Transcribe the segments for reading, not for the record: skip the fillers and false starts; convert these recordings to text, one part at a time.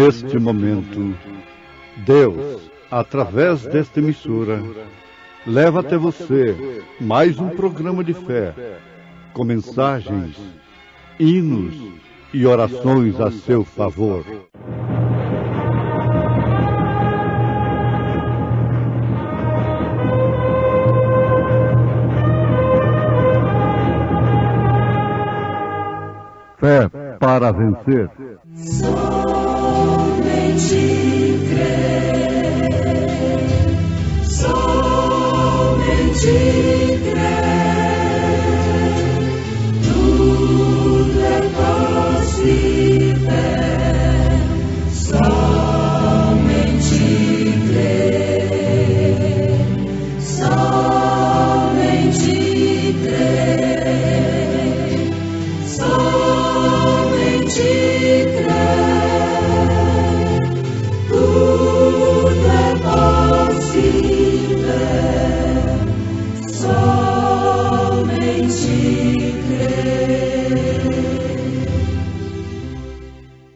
Neste momento, Deus, através desta emissora, leva até você mais um programa de fé, com mensagens, hinos e orações a seu favor. Fé para vencer. Somente crer, somente crer, tudo é possível, somente crer, somente crer, somente crer, tudo é possível, somente crer.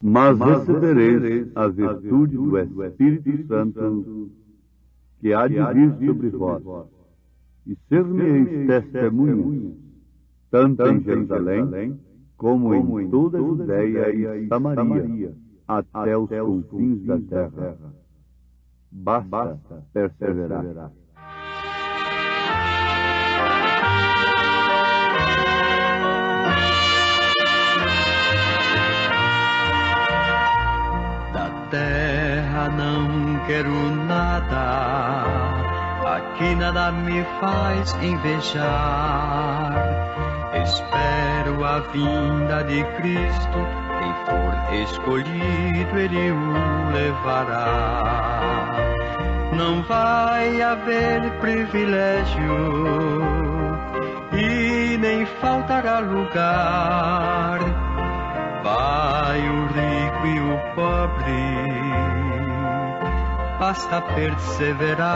Mas recebereis a virtude do Espírito Santo, que há de vir sobre vós, e ser-me-eis testemunhas, tanto em Jerusalém, como em toda a Judéia e Samaria, até os confins da terra. Basta perseverar. Da terra não quero nada, aqui nada me faz invejar. Espero a vinda de Cristo, quem for escolhido Ele o levará. Não vai haver privilégio e nem faltará lugar. Vai o rico e o pobre, basta perseverar.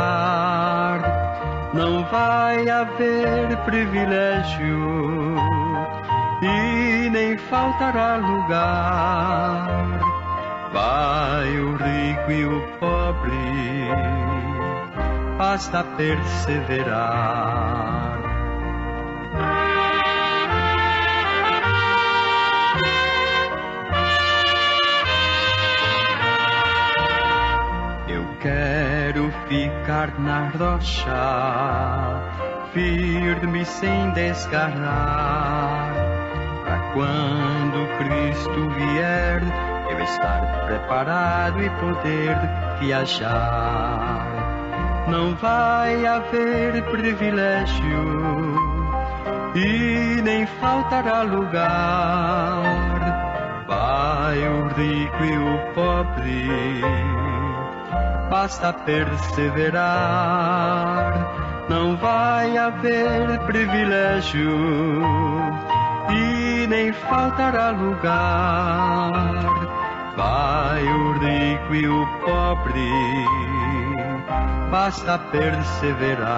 Não vai haver privilégio e nem faltará lugar. Vai o rico e o pobre, basta perseverar. Eu quero ficar na rocha, firme sem desgarrar, pra quando Cristo vier, eu estar preparado e poder viajar. Não vai haver privilégio e nem faltará lugar. Vai o rico e o pobre, basta perseverar. Não vai haver privilégio e nem faltará lugar. Vai o rico e o pobre, basta perseverar.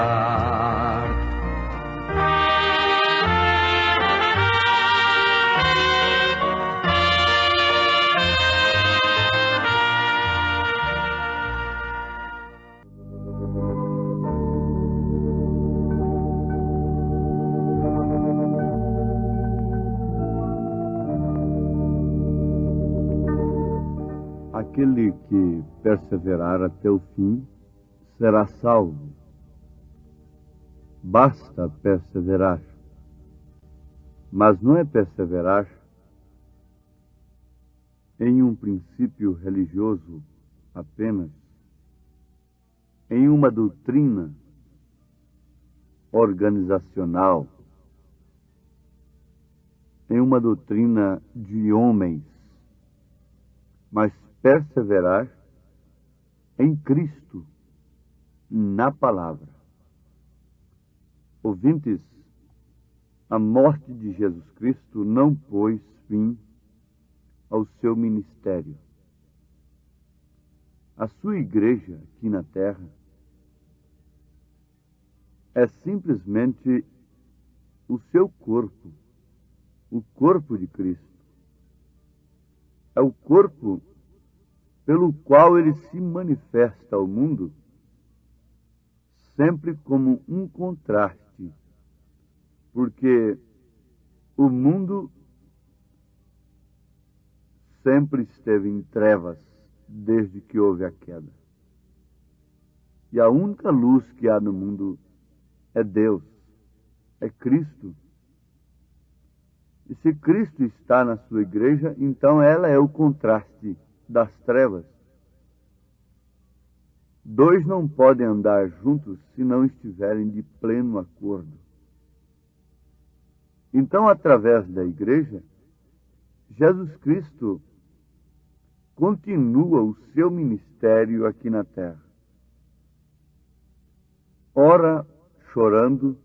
Aquele que perseverar até o fim será salvo. Basta perseverar. Mas não é perseverar em um princípio religioso apenas, em uma doutrina organizacional, em uma doutrina de homens, mas perseverar em Cristo, na palavra. Ouvintes, a morte de Jesus Cristo não pôs fim ao seu ministério. A sua igreja aqui na terra é simplesmente o seu corpo, o corpo de Cristo. É o corpo pelo qual ele se manifesta ao mundo, sempre como um contraste, porque o mundo sempre esteve em trevas desde que houve a queda. E a única luz que há no mundo é Deus, é Cristo. E se Cristo está na sua igreja, então ela é o contraste das trevas. Dois não podem andar juntos se não estiverem de pleno acordo. Então, através da igreja, Jesus Cristo continua o seu ministério aqui na terra. Ora chorando,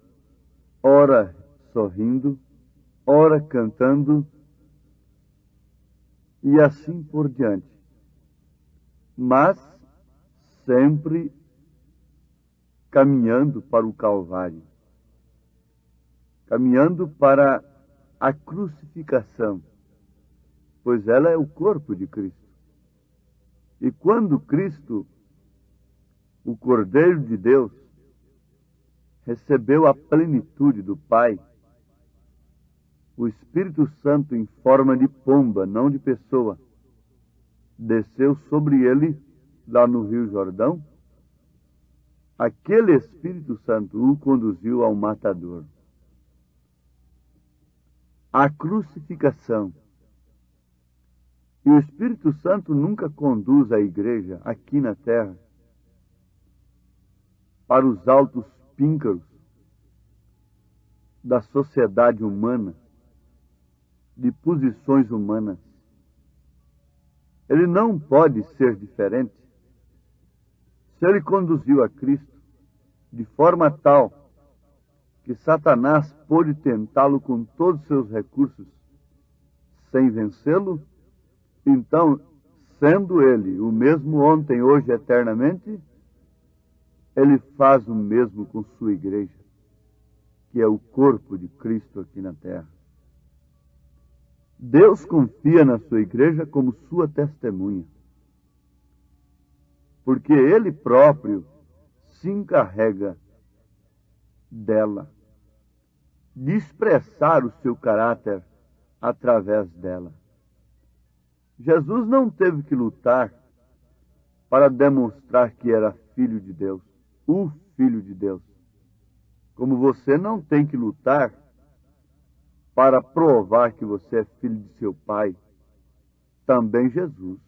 ora sorrindo, ora cantando, e assim por diante. Mas sempre caminhando para o Calvário, caminhando para a crucificação, pois ela é o corpo de Cristo. E quando Cristo, o Cordeiro de Deus, recebeu a plenitude do Pai, o Espírito Santo em forma de pomba, não de pessoa, desceu sobre ele lá no Rio Jordão. Aquele Espírito Santo o conduziu ao matador. A crucificação. E o Espírito Santo nunca conduz a igreja aqui na terra para os altos píncaros da sociedade humana, de posições humanas. Ele não pode ser diferente. Se ele conduziu a Cristo de forma tal que Satanás pôde tentá-lo com todos os seus recursos sem vencê-lo, então, sendo ele o mesmo ontem, hoje, eternamente, ele faz o mesmo com sua igreja, que é o corpo de Cristo aqui na terra. Deus confia na sua igreja como sua testemunha, porque ele próprio se encarrega dela, de expressar o seu caráter através dela. Jesus não teve que lutar para demonstrar que era filho de Deus, o Filho de Deus. Como você não tem que lutar para provar que você é filho de seu pai, também Jesus,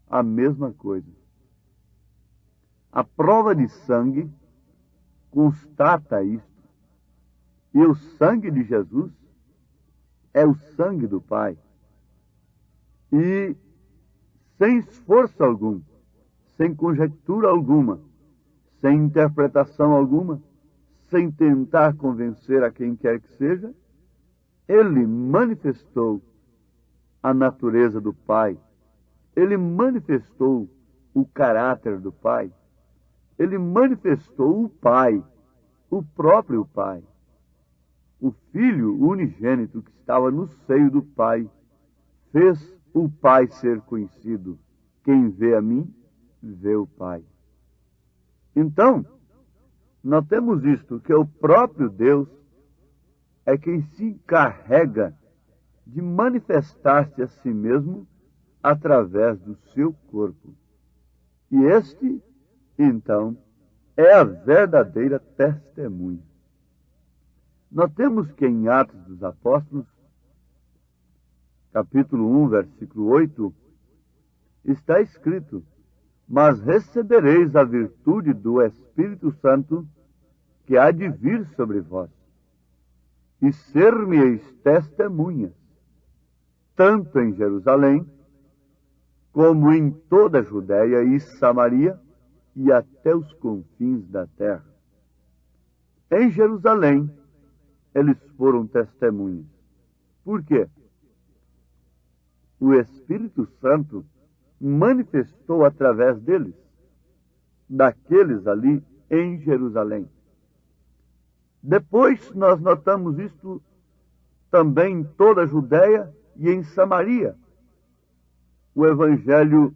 a mesma coisa. A prova de sangue constata isto. E o sangue de Jesus é o sangue do Pai. E sem esforço algum, sem conjectura alguma, sem interpretação alguma, sem tentar convencer a quem quer que seja, ele manifestou a natureza do Pai. Ele manifestou o caráter do Pai. Ele manifestou o Pai, o próprio Pai. O Filho unigênito que estava no seio do Pai fez o Pai ser conhecido. Quem vê a mim, vê o Pai. Então, nós temos isto, que o próprio Deus é quem se encarrega de manifestar-se a si mesmo através do seu corpo. E este, então, é a verdadeira testemunha. Nós temos que em Atos dos Apóstolos, capítulo 1, versículo 8, está escrito: mas recebereis a virtude do Espírito Santo que há de vir sobre vós, e ser-me-eis testemunhas, tanto em Jerusalém, como em toda a Judéia e Samaria, e até os confins da terra. Em Jerusalém, eles foram testemunhas. Por quê? O Espírito Santo manifestou através deles, daqueles ali em Jerusalém. Depois nós notamos isto também em toda a Judéia e em Samaria. O Evangelho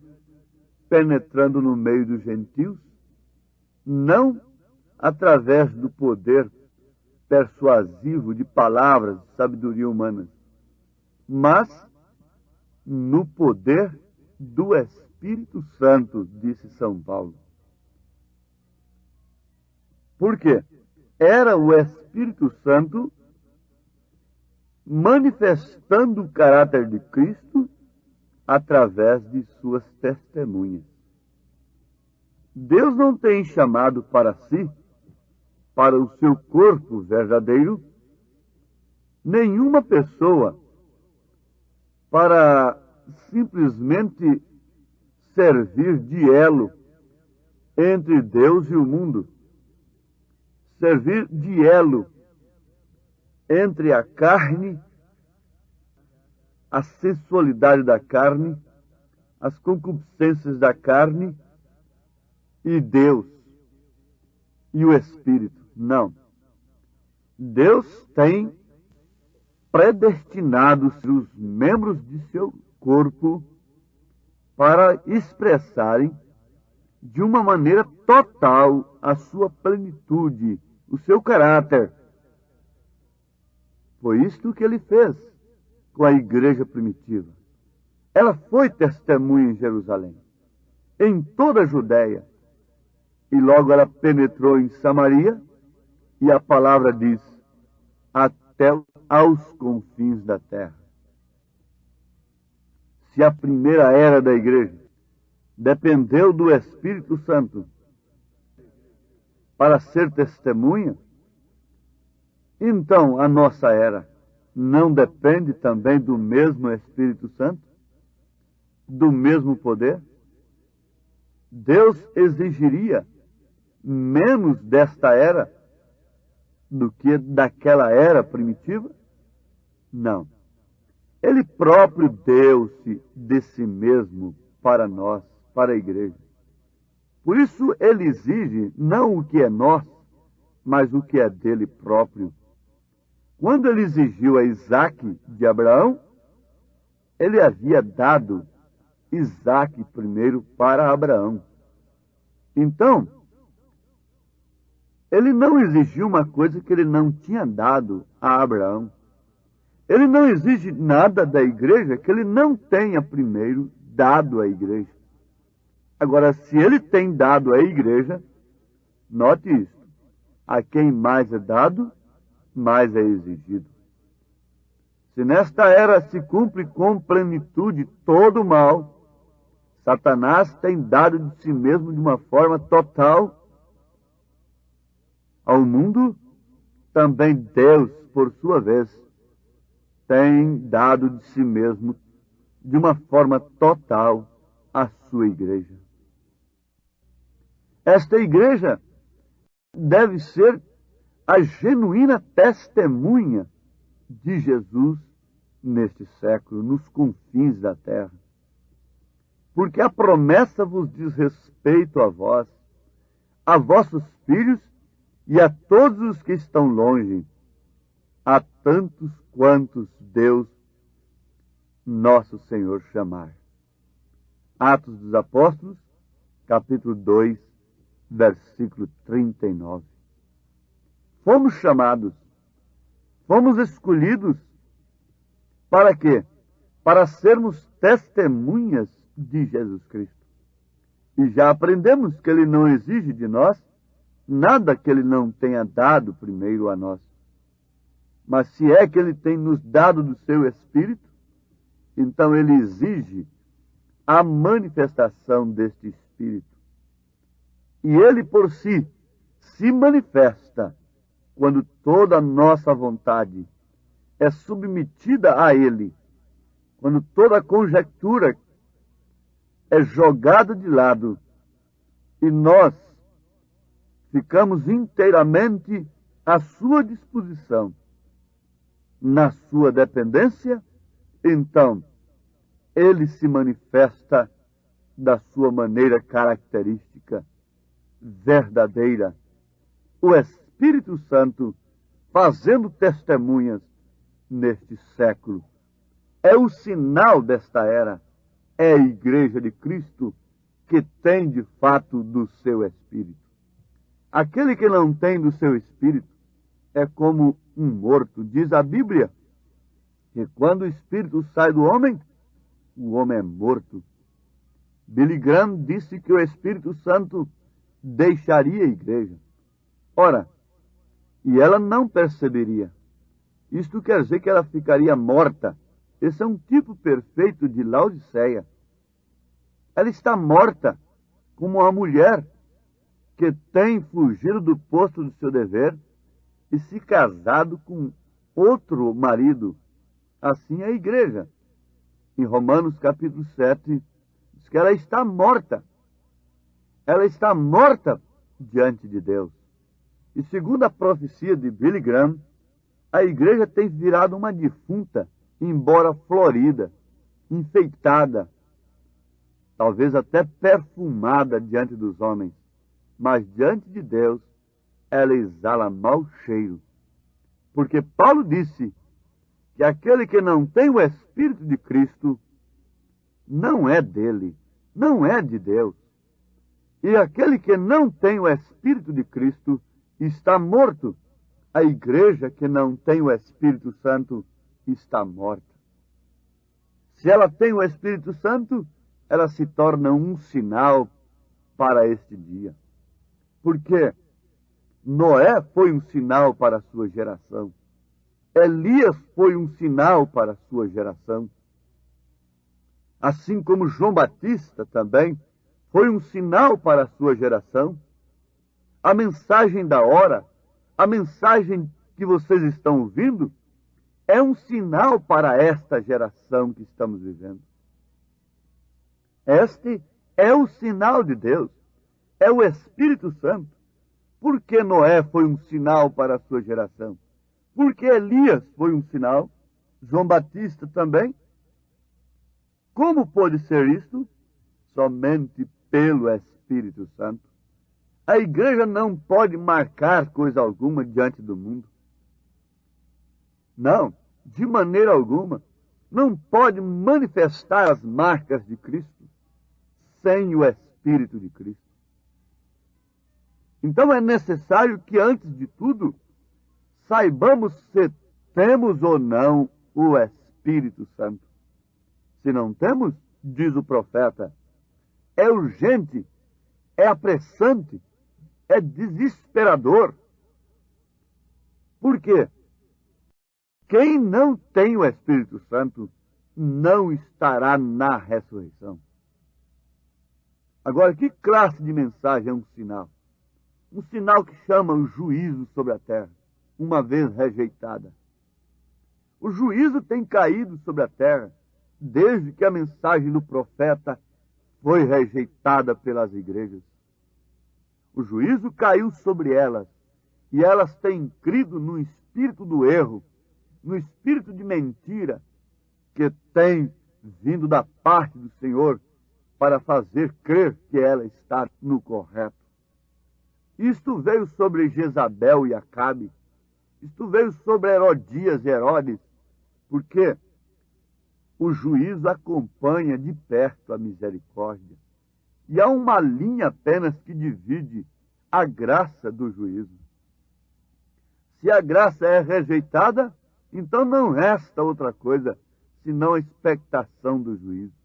penetrando no meio dos gentios, não através do poder persuasivo de palavras de sabedoria humana, mas no poder do Espírito Santo, disse São Paulo. Por quê? Era o Espírito Santo manifestando o caráter de Cristo através de suas testemunhas. Deus não tem chamado para si, para o seu corpo verdadeiro, nenhuma pessoa para simplesmente servir de elo entre Deus e o mundo, servir de elo entre a carne, a sensualidade da carne, as concupiscências da carne e Deus e o Espírito. Não. Deus tem predestinado os membros de seu corpo para expressarem de uma maneira total a sua plenitude, o seu caráter. Foi isto que ele fez com a igreja primitiva. Ela foi testemunha em Jerusalém, em toda a Judéia, e logo ela penetrou em Samaria, e a palavra diz, até aos confins da terra. Se a primeira era da igreja dependeu do Espírito Santo para ser testemunha, então a nossa era não depende também do mesmo Espírito Santo? Do mesmo poder? Deus exigiria menos desta era do que daquela era primitiva? Não. Ele próprio deu-se de si mesmo para nós, para a igreja. Por isso ele exige não o que é nosso, mas o que é dele próprio. Quando ele exigiu a Isaque de Abraão, ele havia dado Isaque primeiro para Abraão. Então, ele não exigiu uma coisa que ele não tinha dado a Abraão. Ele não exige nada da igreja que ele não tenha primeiro dado à igreja. Agora, se ele tem dado à igreja, note isso. A quem mais é dado, mais é exigido. Se nesta era se cumpre com plenitude todo o mal, Satanás tem dado de si mesmo de uma forma total ao mundo, também Deus, por sua vez, tem dado de si mesmo de uma forma total à sua igreja. Esta igreja deve ser a genuína testemunha de Jesus neste século, nos confins da terra. Porque a promessa vos diz respeito a vós, a vossos filhos e a todos os que estão longe, a tantos quantos Deus, nosso Senhor, chamar. Atos dos Apóstolos, capítulo 2, versículo 39. Fomos chamados, fomos escolhidos, para quê? Para sermos testemunhas de Jesus Cristo. E já aprendemos que Ele não exige de nós nada que Ele não tenha dado primeiro a nós. Mas se é que Ele tem nos dado do seu Espírito, então Ele exige a manifestação deste Espírito. E Ele por si se manifesta quando toda a nossa vontade é submetida a Ele, quando toda a conjectura é jogada de lado e nós ficamos inteiramente à sua disposição, na sua dependência, então Ele se manifesta da sua maneira característica, verdadeira. O Espírito Santo fazendo testemunhas neste século. É o sinal desta era. É a Igreja de Cristo que tem de fato do seu espírito. Aquele que não tem do seu espírito é como um morto. Diz a Bíblia que quando o espírito sai do homem, o homem é morto. Billy Graham disse que o Espírito Santo deixaria a igreja. Ora, e ela não perceberia. Isto quer dizer que ela ficaria morta. Esse é um tipo perfeito de Laodiceia. Ela está morta como uma mulher que tem fugido do posto do seu dever e se casado com outro marido. Assim é a igreja. Em Romanos capítulo 7, diz que ela está morta. Ela está morta diante de Deus. E segundo a profecia de Billy Graham, a igreja tem virado uma defunta, embora florida, enfeitada, talvez até perfumada diante dos homens, mas diante de Deus ela exala mau cheiro. Porque Paulo disse que aquele que não tem o Espírito de Cristo não é dele, não é de Deus. E aquele que não tem o Espírito de Cristo está morto. A igreja que não tem o Espírito Santo está morta. Se ela tem o Espírito Santo, ela se torna um sinal para este dia. Porque Noé foi um sinal para a sua geração. Elias foi um sinal para a sua geração. Assim como João Batista também foi um sinal para a sua geração. A mensagem da hora, a mensagem que vocês estão ouvindo, é um sinal para esta geração que estamos vivendo. Este é o sinal de Deus, é o Espírito Santo. Por que Noé foi um sinal para a sua geração? Porque Elias foi um sinal, João Batista também. Como pode ser isto? Somente pelo Espírito Santo. A igreja não pode marcar coisa alguma diante do mundo. Não, de maneira alguma. Não pode manifestar as marcas de Cristo sem o Espírito de Cristo. Então é necessário que, antes de tudo, saibamos se temos ou não o Espírito Santo. Se não temos, diz o profeta, é urgente, é apressante, é desesperador. Por quê? Quem não tem o Espírito Santo não estará na ressurreição. Agora, que classe de mensagem é um sinal? Um sinal que chama o juízo sobre a terra, uma vez rejeitada. O juízo tem caído sobre a terra desde que a mensagem do profeta foi rejeitada pelas igrejas. O juízo caiu sobre elas e elas têm crido no espírito do erro, no espírito de mentira que tem vindo da parte do Senhor para fazer crer que ela está no correto. Isto veio sobre Jezabel e Acabe. Isto veio sobre Herodias e Herodes, porque o juízo acompanha de perto a misericórdia. E há uma linha apenas que divide a graça do juízo. Se a graça é rejeitada, então não resta outra coisa senão a expectação do juízo.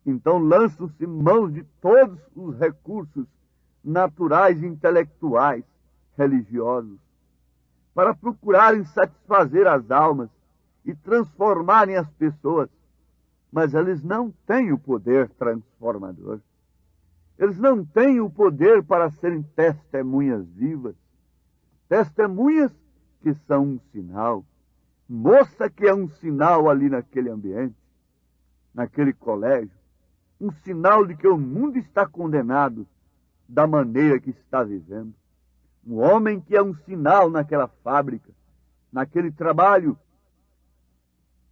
Então lançam-se mãos de todos os recursos naturais, intelectuais, religiosos, para procurarem satisfazer as almas e transformarem as pessoas, mas eles não têm o poder transformador. Eles não têm o poder para serem testemunhas vivas, testemunhas que são um sinal. Moça que é um sinal ali naquele ambiente, naquele colégio, um sinal de que o mundo está condenado da maneira que está vivendo. Um homem que é um sinal naquela fábrica, naquele trabalho.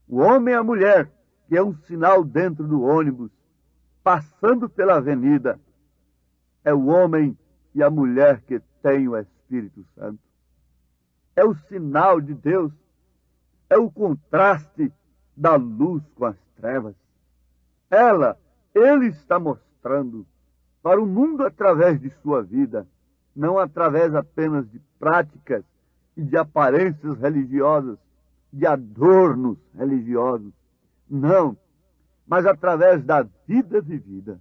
O homem e a mulher que é um sinal dentro do ônibus, passando pela avenida. É o homem e a mulher que tem o Espírito Santo. É o sinal de Deus. É o contraste da luz com as trevas. Ele está mostrando mostrando para o mundo através de sua vida, não através apenas de práticas e de aparências religiosas, de adornos religiosos. Não, mas através da vida vivida,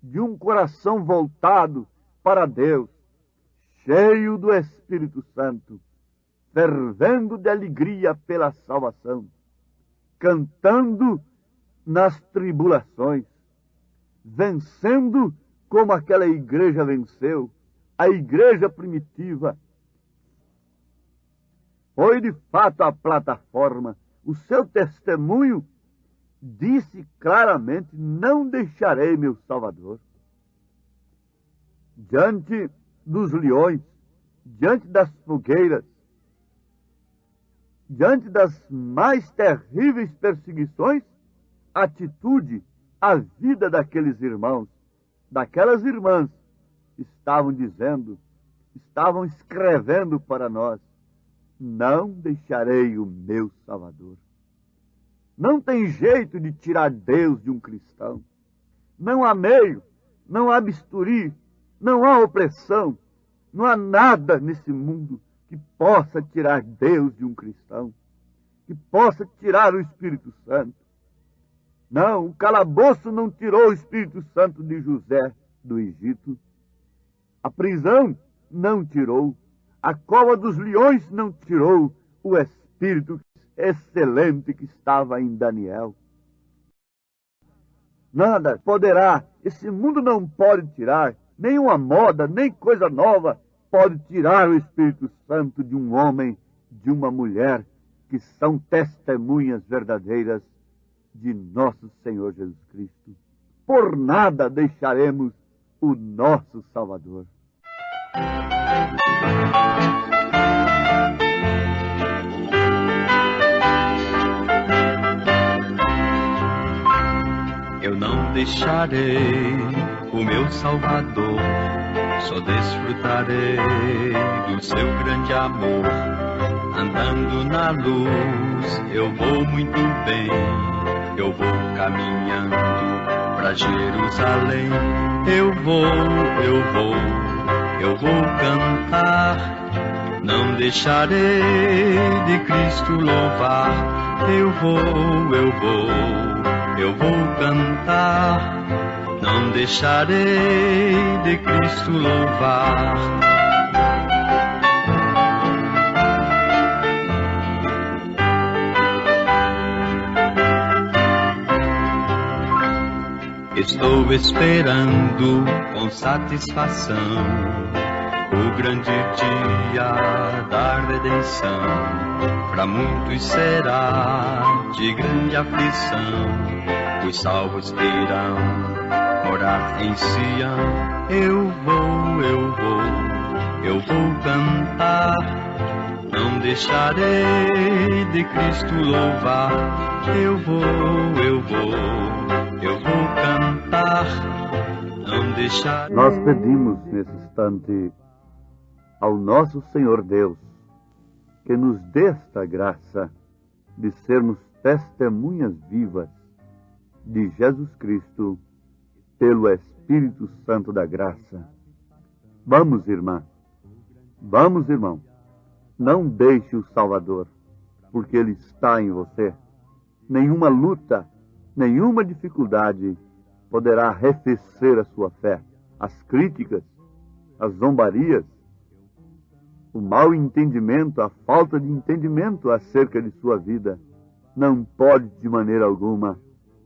de um coração voltado para Deus, cheio do Espírito Santo, fervendo de alegria pela salvação, cantando nas tribulações, vencendo como aquela igreja venceu, a igreja primitiva. Foi de fato a plataforma, o seu testemunho disse claramente: não deixarei meu Salvador. Diante dos leões, diante das fogueiras, diante das mais terríveis perseguições, a atitude, a vida daqueles irmãos, daquelas irmãs, estavam dizendo, estavam escrevendo para nós: não deixarei o meu Salvador. Não tem jeito de tirar Deus de um cristão. Não há meio, não há bisturi, não há opressão, não há nada nesse mundo que possa tirar Deus de um cristão, que possa tirar o Espírito Santo. Não, o calabouço não tirou o Espírito Santo de José do Egito. A prisão não tirou. A cova dos leões não tirou o Espírito excelente que estava em Daniel. Nada poderá, esse mundo não pode tirar, nenhuma moda, nem coisa nova pode tirar o Espírito Santo de um homem, de uma mulher, que são testemunhas verdadeiras de nosso Senhor Jesus Cristo. Por nada deixaremos o nosso Salvador. Eu não deixarei o meu Salvador, só desfrutarei do seu grande amor. Andando na luz, eu vou muito bem, eu vou caminhando pra Jerusalém. Eu vou cantar, não deixarei de Cristo louvar. Eu vou cantar, não deixarei de Cristo louvar. Estou esperando com satisfação o grande dia da redenção. Para muitos será de grande aflição, os salvos irão morar em Sião. Eu vou cantar, não deixarei de Cristo louvar. Eu vou cantar, não deixarei. Nós pedimos nesse instante ao nosso Senhor Deus que nos dê esta graça de sermos testemunhas vivas de Jesus Cristo pelo Espírito Santo da graça. Vamos, irmã, vamos, irmão, não deixe o Salvador, porque Ele está em você. Nenhuma luta, nenhuma dificuldade poderá arrefecer a sua fé. As críticas, as zombarias, o mau entendimento, a falta de entendimento acerca de sua vida não pode de maneira alguma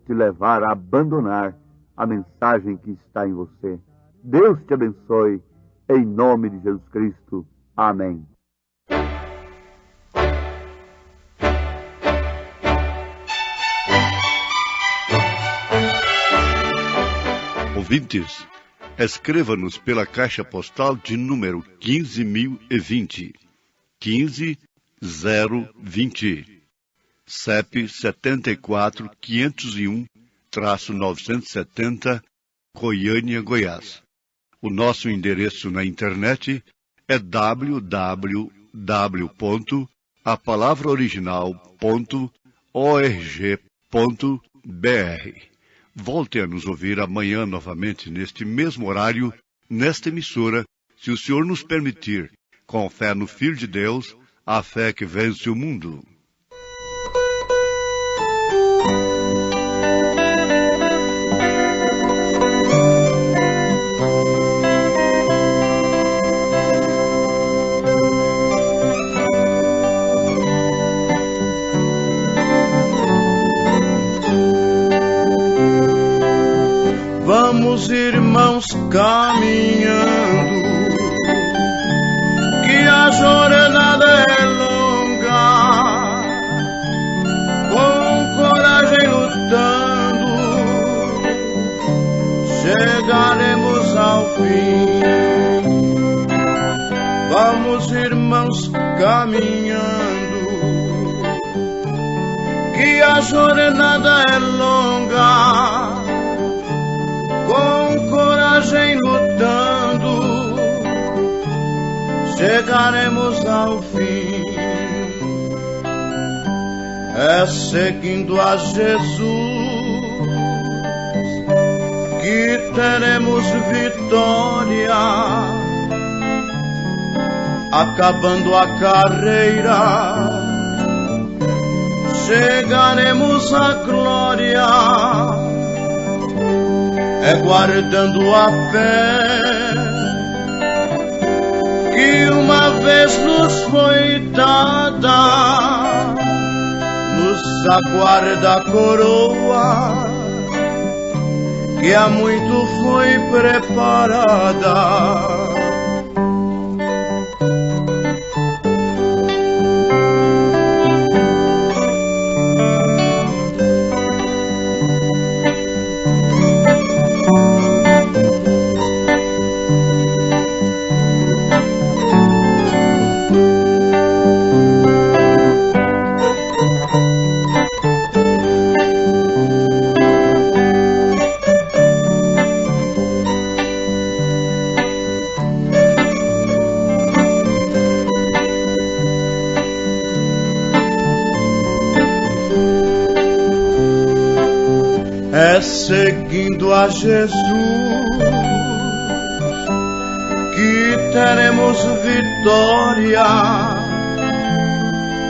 te levar a abandonar a mensagem que está em você. Deus te abençoe, em nome de Jesus Cristo. Amém. Ouvintes, escreva-nos pela caixa postal de número 15.020, 15020, CEP 74.501-970, Goiânia, Goiás. O nosso endereço na internet é www.apalavraoriginal.org.br. Volte a nos ouvir amanhã novamente, neste mesmo horário, nesta emissora, se o Senhor nos permitir, com fé no Filho de Deus, a fé que vence o mundo. Vamos, irmãos, caminhando, que a jornada é longa, com coragem lutando, chegaremos ao fim. Vamos, irmãos, caminhando, que a jornada é longa, com coragem lutando, chegaremos ao fim. É seguindo a Jesus que teremos vitória, acabando a carreira, chegaremos à glória. É guardando a fé que uma vez nos foi dada, nos aguarda a coroa que há muito foi preparada. É seguindo a Jesus que teremos vitória,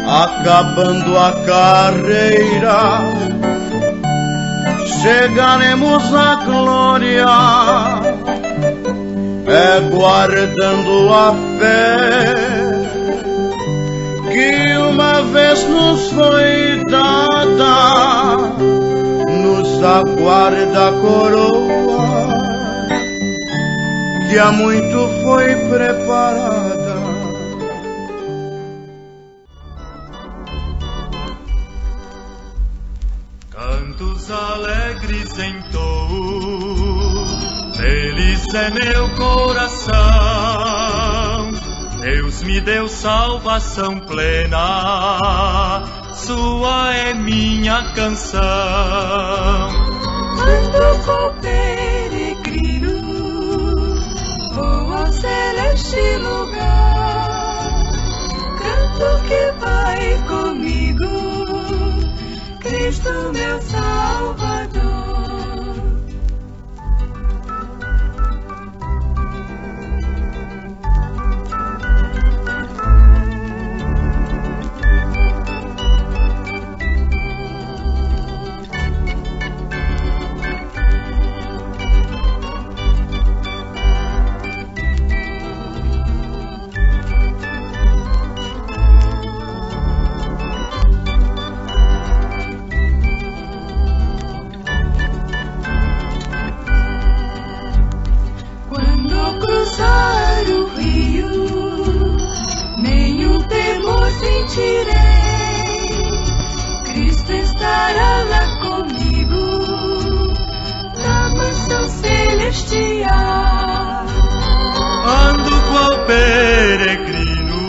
acabando a carreira, chegaremos à glória. É guardando a fé que uma vez nos foi dada, nos aguarda a coroa que há muito foi preparada. Cantos alegres entoo, feliz é meu coração. Deus me deu salvação plena, sua é minha canção. Quando for peregrino, vou ao celeste lugar. Canto que vai comigo, Cristo meu Salvador. Cristo estará lá comigo, na mansão celestial. Ando qual peregrino,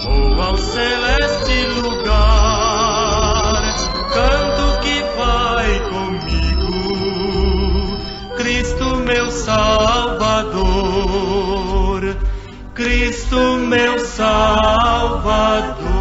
vou ao celeste lugar. Canto que vai comigo, Cristo meu Salvador, Cristo meu Salvador.